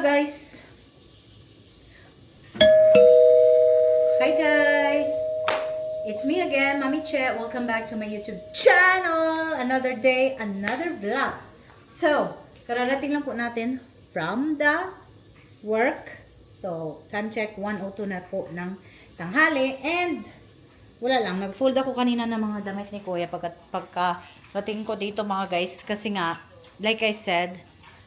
guys! Hi guys! It's me again, Mami Che. Welcome back to my YouTube channel! Another day, another vlog. So, kararating lang po natin from the work. So, time check, 1:02 na po ng tanghali. And, wala lang, nag-fold ako kanina ng mga damit ni Kuya pagka-rating ko dito mga guys. Kasi nga, like I said,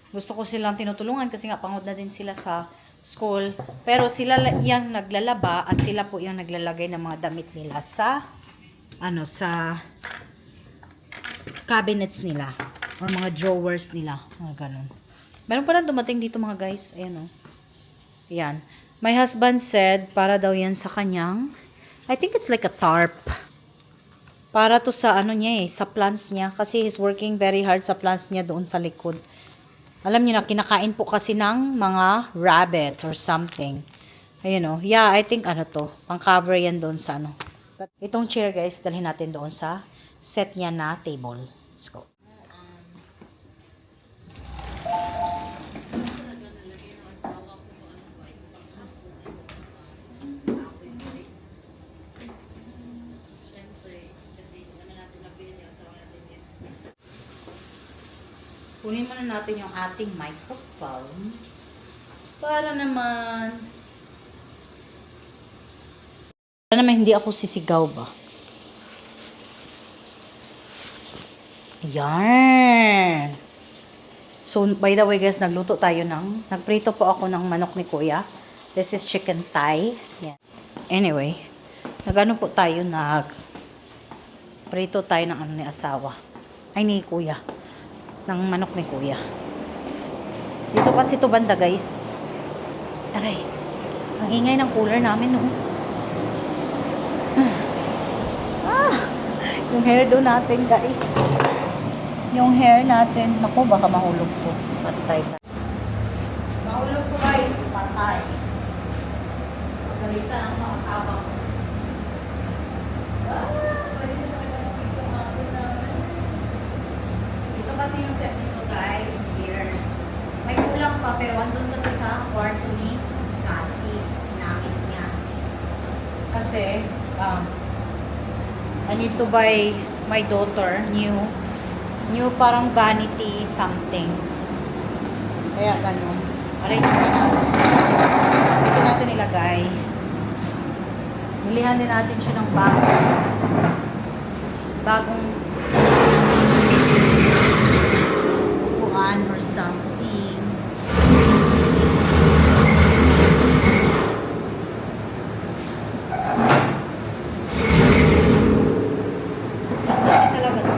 gusto ko silang tinutulungan kasi nga pangod na din sila sa school. Pero sila yung naglalaba at sila po yung naglalagay ng mga damit nila sa sa cabinets nila or mga drawers nila. Ganun. Meron pa lang dumating dito mga guys. Ayan o. Ayan. My husband said para daw yan sa kanyang, I think it's like a tarp. Para to sa niya sa plants niya. Kasi he's working very hard sa plants niya doon sa likod. Alam niyo na, kinakain po kasi ng mga rabbit or something. Ayun o. Yeah, I think to. Pang-cover yan doon sa But itong chair guys, dalhin natin doon sa set niya na table. Let's go. Kunin muna natin yung ating microphone para naman hindi ako sisigaw ba. Ayan. So, by the way guys, nagprito po ako ng manok ni Kuya. This is chicken thigh. Yan. Anyway, po tayo, prito tayo ng ni asawa. Ay, ni Kuya. Ng manok ni Kuya. Dito kasi to banda guys. Aray. Ang ingay ng cooler namin no. Yung hair do natin guys. Yung hair natin. Naku, baka mahulog to. Patay tayo. Mahulog to guys. Patay. Pagalitan ang mga asawa ko. Kasi yung set nito guys, here. May kulang pa pero andun kasi sa kwarto ni Cassie. Ginamit niya. Kasi, I need to buy my daughter new parang vanity something. Kaya ganun. Arrange mo natin. Dito natin ilagay. Milihan din natin siya ng bagong or something. Kasi talaga ito.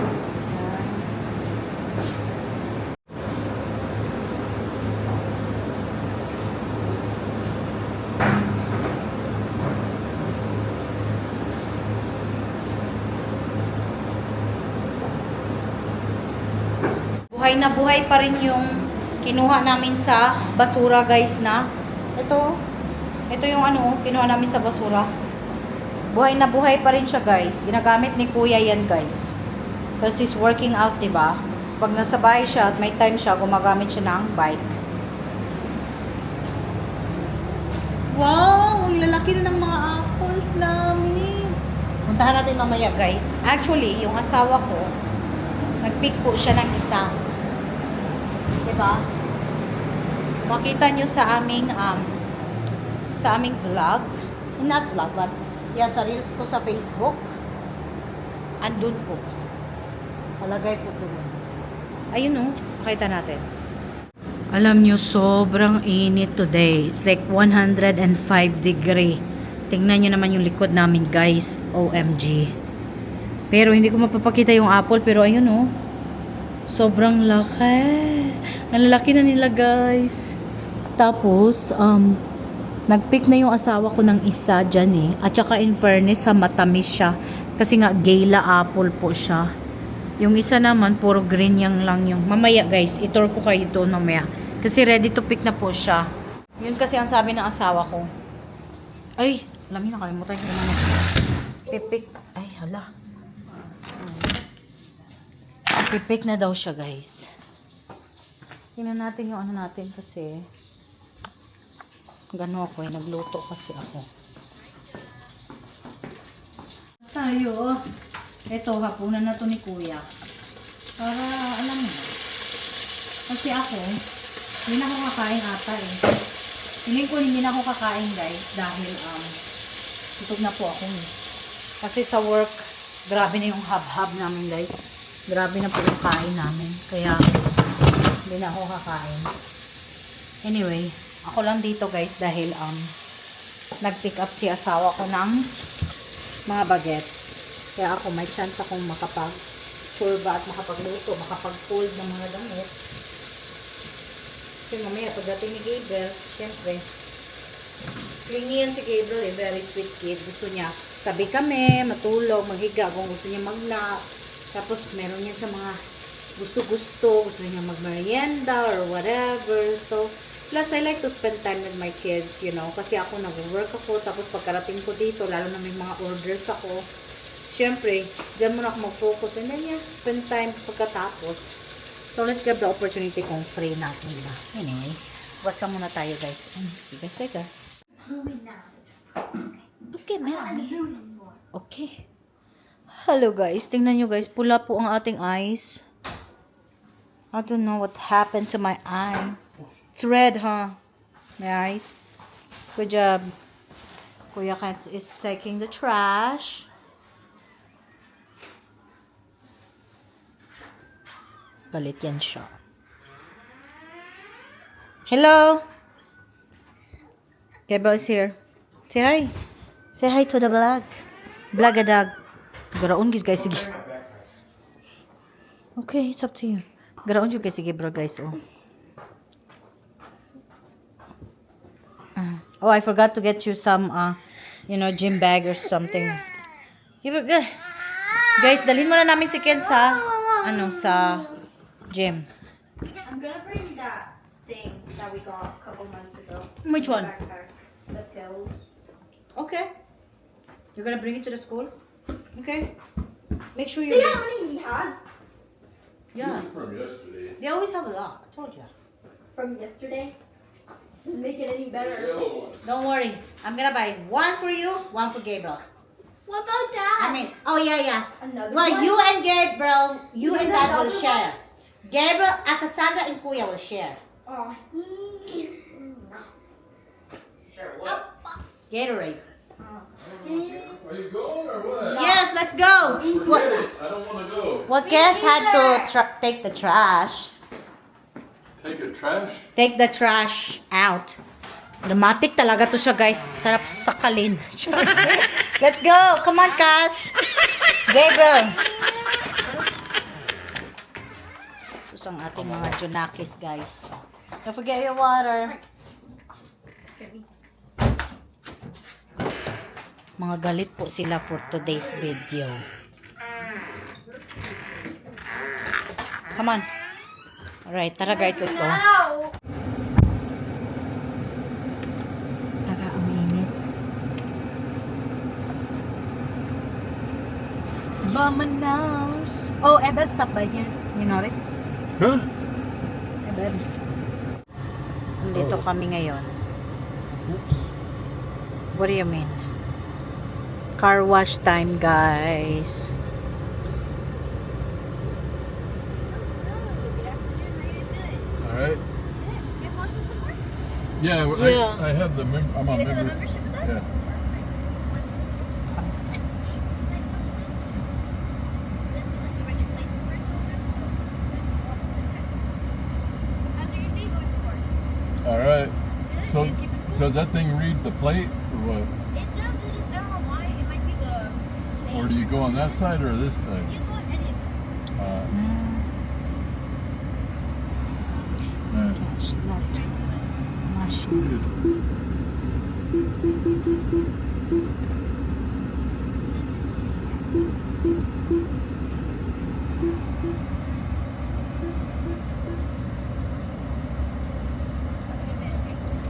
Buhay na buhay pa rin yung kinuha namin sa basura guys na ito yung kinuha namin sa basura. Buhay na buhay pa rin siya guys. Ginagamit ni Kuya yan guys. Kasi he's working out, diba? Pag nasa bahay siya at may time siya, gumagamit siya ng bike. Wow! Ang lalaki na ng mga apples namin. Puntahan natin mamaya guys. Actually, yung asawa ko, nag-pick po siya ng isa. Diba? Makita nyo sa aming vlog. Not vlog, but sa reels ko sa Facebook. Andun po. Kalagay po doon. Ayun o. Pakita natin. Alam nyo, sobrang init today. It's like 105 degree. Tingnan nyo naman yung likod namin guys. OMG. Pero hindi ko mapapakita yung apple. Pero ayun o. Sobrang laki. Ang lalaki na nila guys. Tapos, nag-pick na yung asawa ko ng isa dyan At saka in fairness, matamis siya. Kasi nga, Gala apple po siya. Yung isa naman, puro green yang lang yung. Mamaya guys, itur ko kayo ito mamaya. Kasi ready to pick na po siya. Yun kasi ang sabi ng asawa ko. Ay, alam niyo, nakalimutan ko naman. Pipick. Ay, hala. Pipick na daw siya guys. Tingnan natin yung natin kasi Gano ako eh. Nagluto kasi ako. Tayo. Ito, hapunan na to ni Kuya. Para, alam mo. Kasi ako, hindi na ako kakain ata eh. Feeling ko hindi na ako kakain guys. Dahil, tutog na po ako eh. Kasi sa work, grabe na yung hub-hub namin guys. Grabe na po yung kain namin. Kaya, hindi na ako kakain. Anyway, ako lang dito guys dahil nag-pick up si asawa ko ng mga bagets. Kaya ako may chance akong makapag-churba at makapagluto, makapag-fold ng mga damit. Kasi mamaya pagdating ni Gabriel, syempre, clingy yan si Gabriel eh, very sweet kid. Gusto niya tabi kami, matulog, maghiga kung gusto niya mag-nap. Tapos meron niya siya mga gusto niya mag-merienda or whatever. So, plus I like to spend time with my kids, you know, kasi ako nag-work ako, tapos pagkarating ko dito, lalo na may mga orders ako, syempre, dyan muna ako mag-focus, and then yeah, spend time pagkatapos. So, let's grab the opportunity kung free natin, diba? Anyway, basta muna tayo, guys. And see you guys later. Okay, meron. Okay. Hello, guys. Tingnan nyo, guys. Pula po ang ating eyes. I don't know what happened to my eye. It's red, huh? My eyes. Good job. Kuya Kat is taking the trash. Galit yan siya. Hello? Gabriel is here. Say hi. Say hi to the vlog. Vlogadag. Garaon gid guys. Sige. Okay, it's up to you. Garaon gid guys. Sige bro guys. Oh. Oh, I forgot to get you some, you know, gym bag or something. Guys, dalhin mo na namin si Ken sa, sa gym. I'm gonna bring that thing that we got a couple months ago. Which one? Backpack. The pills. Okay. You're gonna bring it to the school? Okay. Make sure you... See how many he has Yeah. From yesterday. They always have a lot. I told you. from yesterday? Doesn't make it any The better. yellow one. Don't worry. I'm gonna buy one for you, one for Gabriel. What about that? I mean, oh yeah. Another Well, one? you and Gabriel, you and Is Dad that will another share. Gabriel, Cassandra and Kuya will share. Oh. Sure, what? Gatorade. Are you going or what? Yes, let's go. Forget What? it. I don't want to go. Well, Ken had to take the trash. Take a trash? Take the trash out. Dramatic talaga to siya, guys. Sarap sakalin. Let's go. Come on, Cass. Gabriel. Susang ating mga Junakis, guys. Don't forget your water. Mga galit po sila for today's video. Come on. Alright, tara guys, let's go. Now. Tara, ang init. Bamanaus. Oh, Ebeb, stop by here. You notice? Huh? Ebeb. Nandito kami ngayon. Oops. What do you mean? Car wash time, guys. Alright. Guys watching some more? Yeah, Yeah. I have the I'm a You guys have a member. membership with us? Yeah. Kami sa car wash. Alright. So, does that thing read the plate or what? It does, it just, I don't know why. It might be the shape. Or do you go on that side or this side? You go on any of this. Yeah. Gosh, not machine.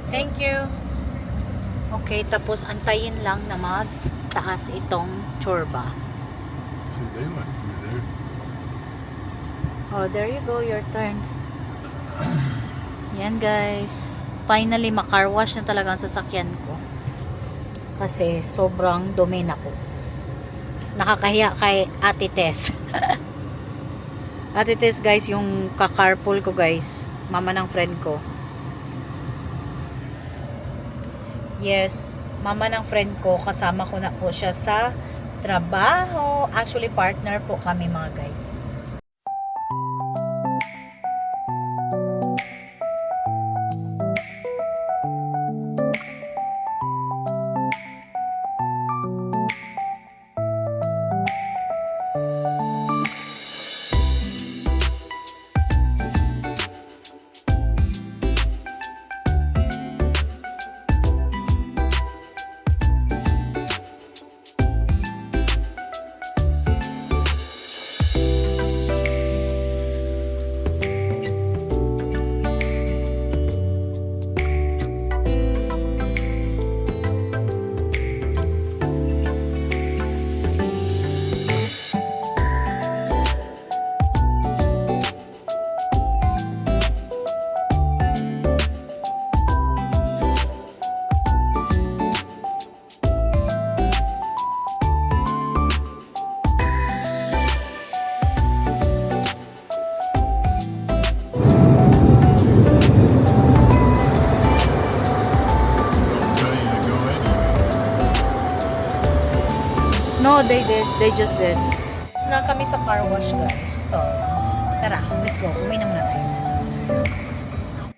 Thank you. Okay, tapos antayin lang na magtaas itong chorba. See, they went through there. Oh, there you go, your turn. Yan guys. finally macar wash na talaga ang sasakyan ko. Kasi sobrang dumi na po. Nakakahiya kay Ate Tess. Ate Tess guys, yung kakarpool ko guys. Mama ng friend ko. Yes, mama ng friend ko. Kasama ko na po siya sa trabaho. Actually, partner po kami mga guys. Tell you to go anyway. No, they did. They just did. Na kami sa car wash guys. So, tara, let's go. Uwi na muna tayo.